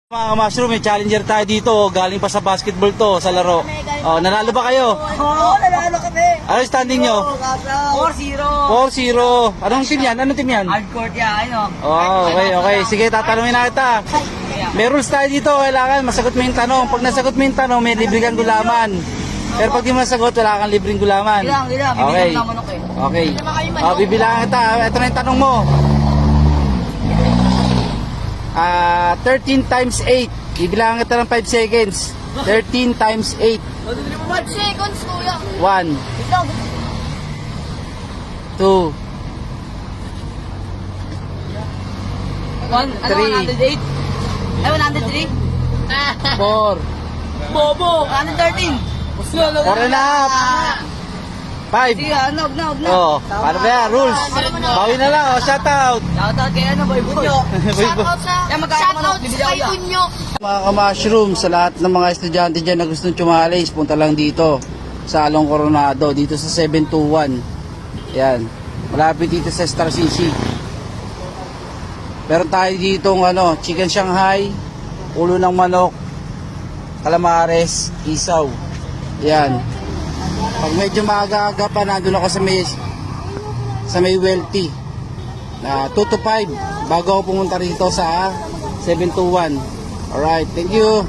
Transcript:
Mga mushroom, may challenger tayo dito. Galing pa sa basketball to, sa laro. Oh, nanalo ba kayo? Oo, nanalo kami. Ano yung standing nyo? 4-0. 4-0. Anong team yan? Anong team yan? Hardcore yan, ano? Oh, okay. Sige, tatanungin na kita. May rules tayo dito. Kailangan masagot mo yung tanong. Pag nasagot mo yung tanong, may libre kang gulaman. Pero pag di mo nasagot, wala kang libreng gulaman. Ilang. Okay. Bibigyan mo naman ako eh. Okay. Bibilangan kita. Ito na yung tanong mo. 13 times 8. Bibilangan kita ng 5 seconds. 13 times 8. 5 seconds, kuya. 1, Ikaw. 2, 108? Ay, 103? 4, Bobo! 113! 4 and a half, 5. Sige, huwag na. Oh, paano ba yan? Rules. Bawi na lang. Oh, shoutout. Shoutout kay boy Bunyo. Shoutout sa Yan, magkano shoutout bibili kay ako yan. Kunyo. Mga ka-mushroom, sa lahat ng mga estudyante dyan na gustong tumalis, punta lang dito sa Along Coronado, dito sa 721. Yan. Malapit dito sa Star City. Meron tayo dito chicken Shanghai, ulo ng manok, calamares, isaw. Yan. Pag medyo maaga-aga pa, nandun ako sa may wealthy. 2 to 5 bago ako pumunta rito sa 721. Alright, thank you.